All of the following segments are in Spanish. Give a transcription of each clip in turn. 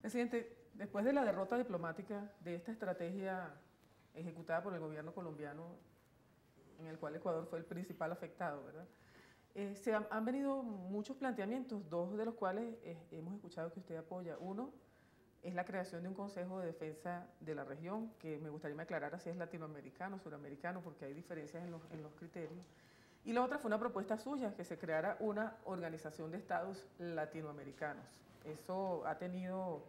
Presidente, después de la derrota diplomática de esta estrategia ejecutada por el gobierno colombiano, en el cual Ecuador fue el principal afectado, ¿verdad? Han venido muchos planteamientos, dos de los cuales hemos escuchado que usted apoya. Uno es la creación de un Consejo de Defensa de la región, que me gustaría me aclarara si es latinoamericano o suramericano, porque hay diferencias en los criterios. Y la otra fue una propuesta suya, que se creara una organización de estados latinoamericanos. Eso ha tenido,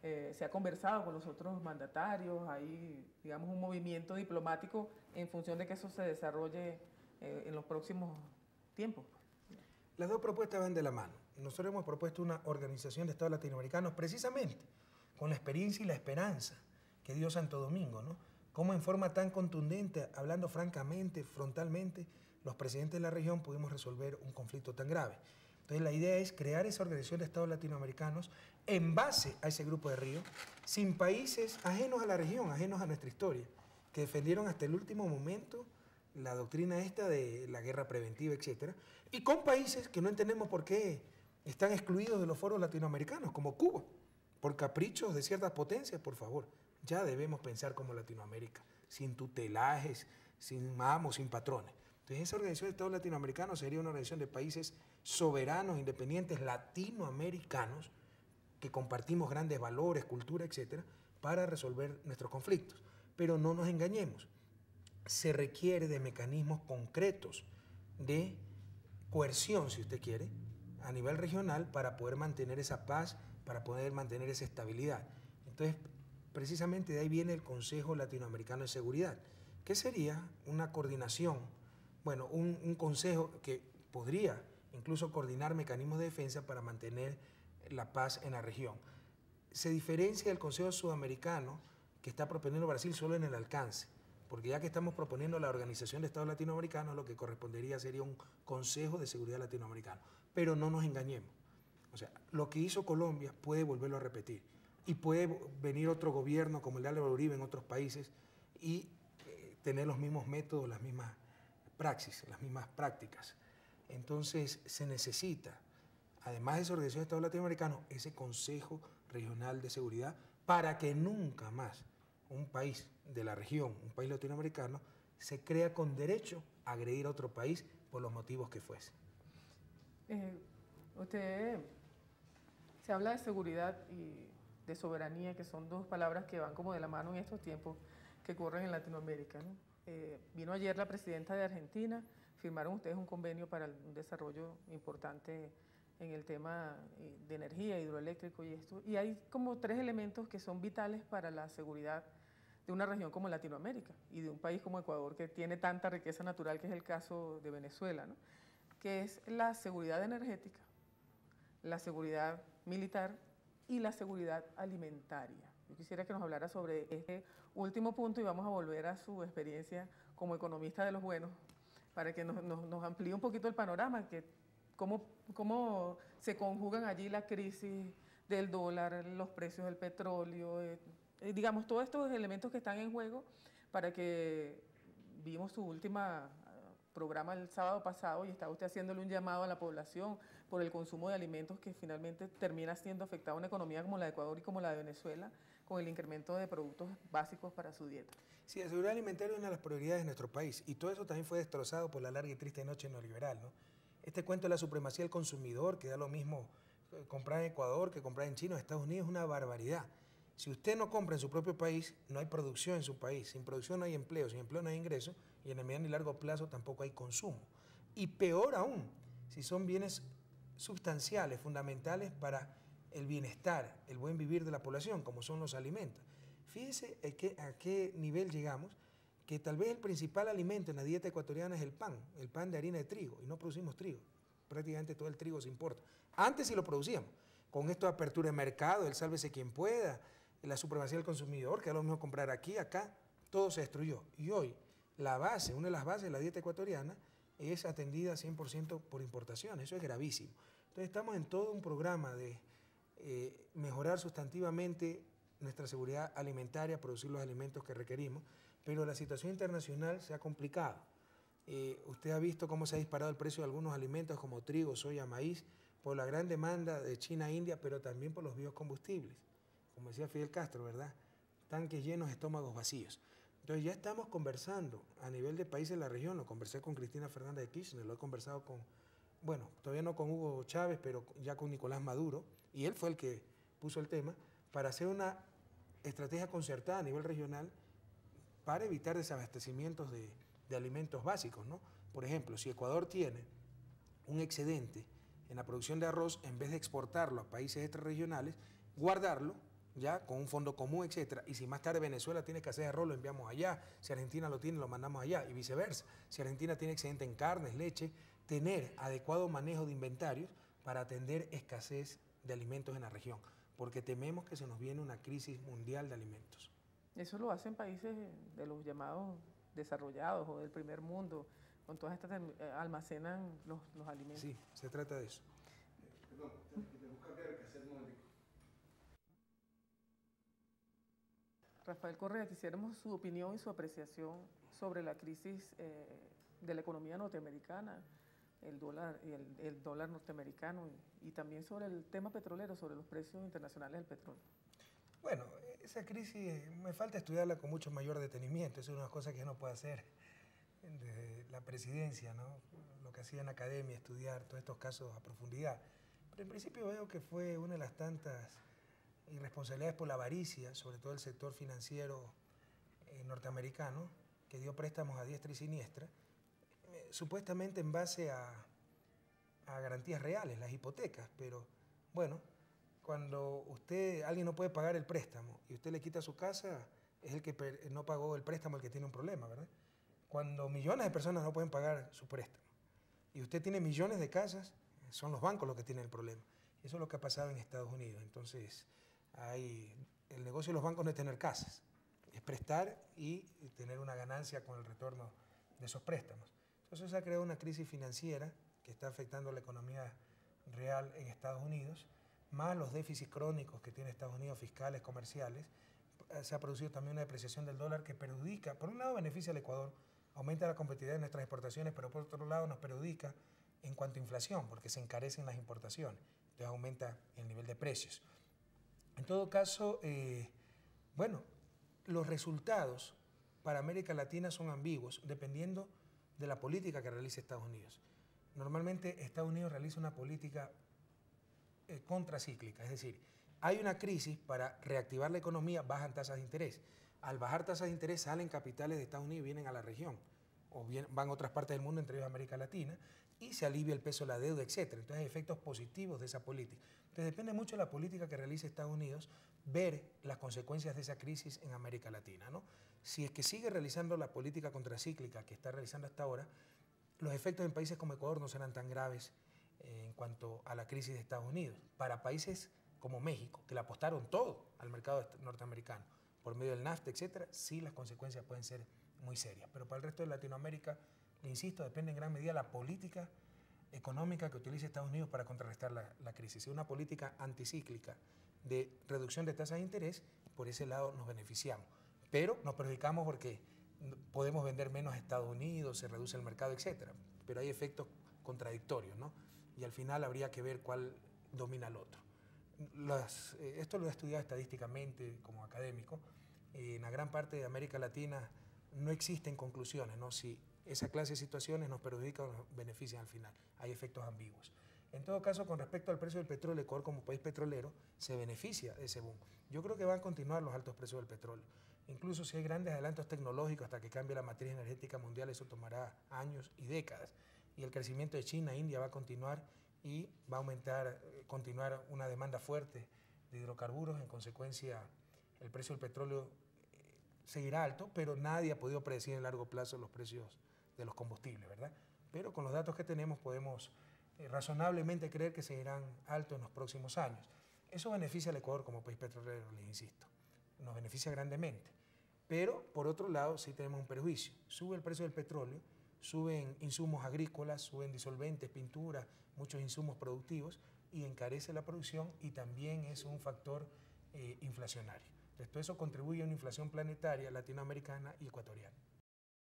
se ha conversado con los otros mandatarios, hay, digamos, un movimiento diplomático en función de que eso se desarrolle en los próximos tiempos. Las dos propuestas van de la mano. Nosotros hemos propuesto una organización de estados latinoamericanos precisamente con la experiencia y la esperanza que dio Santo Domingo, ¿no? Cómo en forma tan contundente, hablando francamente, frontalmente, los presidentes de la región pudimos resolver un conflicto tan grave. Entonces la idea es crear esa organización de estados latinoamericanos en base a ese grupo de Río, sin países ajenos a la región, ajenos a nuestra historia, que defendieron hasta el último momento la doctrina esta de la guerra preventiva, etcétera, y con países que no entendemos por qué están excluidos de los foros latinoamericanos, como Cuba, por caprichos de ciertas potencias. Por favor, ya debemos pensar como Latinoamérica, sin tutelajes, sin amos, sin patrones. Entonces esa organización de estados latinoamericanos sería una organización de países soberanos, independientes, latinoamericanos, que compartimos grandes valores, cultura, etcétera, para resolver nuestros conflictos. Pero no nos engañemos, se requiere de mecanismos concretos de coerción, si usted quiere, a nivel regional para poder mantener esa paz, para poder mantener esa estabilidad. Entonces, precisamente de ahí viene el Consejo Latinoamericano de Seguridad, que sería una coordinación, bueno, un consejo que podría incluso coordinar mecanismos de defensa para mantener la paz en la región. Se diferencia del Consejo Sudamericano, que está proponiendo Brasil, solo en el alcance, porque ya que estamos proponiendo la Organización de Estados Latinoamericanos, lo que correspondería sería un Consejo de Seguridad Latinoamericano. Pero no nos engañemos. O sea, lo que hizo Colombia puede volverlo a repetir. Y puede venir otro gobierno como el de Álvaro Uribe en otros países y tener los mismos métodos, las mismas praxis, las mismas prácticas. Entonces se necesita, además de esa Organización de Estados Latinoamericanos, ese Consejo Regional de Seguridad para que nunca más un país de la región, un país latinoamericano, se crea con derecho a agredir a otro país por los motivos que fuese. Usted se habla de seguridad y de soberanía, que son dos palabras que van como de la mano en estos tiempos que ocurren en Latinoamérica, ¿no? Vino ayer la presidenta de Argentina, firmaron ustedes un convenio para un desarrollo importante en el tema de energía, hidroeléctrico y esto, y hay como tres elementos que son vitales para la seguridad de una región como Latinoamérica y de un país como Ecuador, que tiene tanta riqueza natural, que es el caso de Venezuela, ¿no? Que es la seguridad energética, la seguridad militar y la seguridad alimentaria. Yo quisiera que nos hablara sobre este último punto y vamos a volver a su experiencia como economista de los buenos para que nos amplíe un poquito el panorama, que cómo se conjugan allí la crisis del dólar, los precios del petróleo, digamos, todos estos elementos que están en juego para que vimos su última programa el sábado pasado y está usted haciéndole un llamado a la población por el consumo de alimentos que finalmente termina siendo afectada a una economía como la de Ecuador y como la de Venezuela con el incremento de productos básicos para su dieta. Sí, la seguridad alimentaria es una de las prioridades de nuestro país y todo eso también fue destrozado por la larga y triste noche neoliberal, ¿no? Este cuento de la supremacía del consumidor, que da lo mismo comprar en Ecuador que comprar en China o Estados Unidos, es una barbaridad. Si usted no compra en su propio país, no hay producción en su país. Sin producción no hay empleo, sin empleo no hay ingreso y en el mediano y largo plazo tampoco hay consumo. Y peor aún, si son bienes sustanciales, fundamentales para el bienestar, el buen vivir de la población, como son los alimentos. Fíjese a qué nivel llegamos, que tal vez el principal alimento en la dieta ecuatoriana es el pan de harina de trigo, y no producimos trigo. Prácticamente todo el trigo se importa. Antes sí lo producíamos. Con esto de apertura de mercado, el sálvese quien pueda, la supremacía del consumidor, que es lo mismo comprar aquí, acá, todo se destruyó. Y hoy, la base, una de las bases de la dieta ecuatoriana, es atendida 100% por importación. Eso es gravísimo. Entonces estamos en todo un programa de mejorar sustantivamente nuestra seguridad alimentaria, producir los alimentos que requerimos, pero la situación internacional se ha complicado. Usted ha visto cómo se ha disparado el precio de algunos alimentos como trigo, soya, maíz, por la gran demanda de China e India, pero también por los biocombustibles. como decía Fidel Castro, ¿verdad? Tanques llenos, estómagos vacíos. Entonces ya estamos conversando a nivel de países de la región. Lo conversé con Cristina Fernández de Kirchner, lo he conversado con, bueno, todavía no con Hugo Chávez, pero ya con Nicolás Maduro, y él fue el que puso el tema, para hacer una estrategia concertada a nivel regional para evitar desabastecimientos de alimentos básicos, ¿no? Por ejemplo, si Ecuador tiene un excedente en la producción de arroz, en vez de exportarlo a países extrarregionales, guardarlo ya con un fondo común, etcétera, y si más tarde Venezuela tiene escasez de arroz, lo enviamos allá, si Argentina lo tiene, lo mandamos allá, y viceversa. Si Argentina tiene excedente en carnes, leche, tener adecuado manejo de inventarios para atender escasez de alimentos en la región, porque tememos que se nos viene una crisis mundial de alimentos. Eso lo hacen países de los llamados desarrollados o del primer mundo, con todas estas almacenan los alimentos. Sí, se trata de eso. Perdón, tenemos que cambiar el cassette un momentico. Rafael Correa, quisiéramos su opinión y su apreciación sobre la crisis de la economía norteamericana, el dólar norteamericano y también sobre el tema petrolero, sobre los precios internacionales del petróleo. Bueno, esa crisis me falta estudiarla con mucho mayor detenimiento, es una cosa que yo no puedo hacer desde la presidencia, ¿no? Lo que hacía en academia, estudiar todos estos casos a profundidad. Pero en principio veo que fue una de las tantas irresponsabilidades por la avaricia, sobre todo el sector financiero norteamericano, que dio préstamos a diestra y siniestra, supuestamente en base a garantías reales, las hipotecas, pero bueno, cuando alguien no puede pagar el préstamo y usted le quita su casa, es el que no pagó el préstamo el que tiene un problema, ¿verdad? Cuando millones de personas no pueden pagar su préstamo y usted tiene millones de casas, son los bancos los que tienen el problema. Eso es lo que ha pasado en Estados Unidos. Entonces, el negocio de los bancos no es tener casas, es prestar y tener una ganancia con el retorno de esos préstamos. Entonces se ha creado una crisis financiera que está afectando la economía real en Estados Unidos, más los déficits crónicos que tiene Estados Unidos, fiscales, comerciales. Se ha producido también una depreciación del dólar que perjudica, por un lado beneficia al Ecuador, aumenta la competitividad de nuestras exportaciones, pero por otro lado nos perjudica en cuanto a inflación, porque se encarecen las importaciones, entonces aumenta el nivel de precios. En todo caso, bueno, los resultados para América Latina son ambiguos, dependiendo de la política que realice Estados Unidos. Normalmente Estados Unidos realiza una política contracíclica, es decir, hay una crisis, para reactivar la economía bajan tasas de interés. Al bajar tasas de interés salen capitales de Estados Unidos y vienen a la región, o bien van a otras partes del mundo, entre ellos América Latina, y se alivia el peso de la deuda, etc. Entonces hay efectos positivos de esa política. Entonces depende mucho de la política que realice Estados Unidos ver las consecuencias de esa crisis en América Latina, ¿no? Si es que sigue realizando la política contracíclica que está realizando hasta ahora, los efectos en países como Ecuador no serán tan graves en cuanto a la crisis de Estados Unidos. Para países como México, que le apostaron todo al mercado norteamericano por medio del NAFTA, etcétera, sí las consecuencias pueden ser muy serias. Pero para el resto de Latinoamérica, le insisto, depende en gran medida de la política económica que utilice Estados Unidos para contrarrestar la crisis. Si una política anticíclica de reducción de tasas de interés, por ese lado nos beneficiamos. Pero nos perjudicamos porque podemos vender menos a Estados Unidos, se reduce el mercado, etcétera. Pero hay efectos contradictorios, ¿no? Y al final habría que ver cuál domina al otro. Esto lo he estudiado estadísticamente como académico. En la gran parte de América Latina no existen conclusiones, ¿no? Si esa clase de situaciones nos perjudican o nos benefician al final. Hay efectos ambiguos. En todo caso, con respecto al precio del petróleo, Ecuador como país petrolero se beneficia de ese boom. Yo creo que van a continuar los altos precios del petróleo. Incluso si hay grandes adelantos tecnológicos hasta que cambie la matriz energética mundial, eso tomará años y décadas. Y el crecimiento de China e India va a continuar y va a continuar una demanda fuerte de hidrocarburos. En consecuencia, el precio del petróleo seguirá alto, pero nadie ha podido predecir en largo plazo los precios de los combustibles, ¿verdad? Pero con los datos que tenemos podemos razonablemente creer que seguirán altos en los próximos años. Eso beneficia al Ecuador como país petrolero, les insisto. Nos beneficia grandemente. Pero, por otro lado, sí tenemos un perjuicio. Sube el precio del petróleo, suben insumos agrícolas, suben disolventes, pinturas, muchos insumos productivos, y encarece la producción y también es un factor inflacionario. Esto eso contribuye a una inflación planetaria, latinoamericana y ecuatoriana.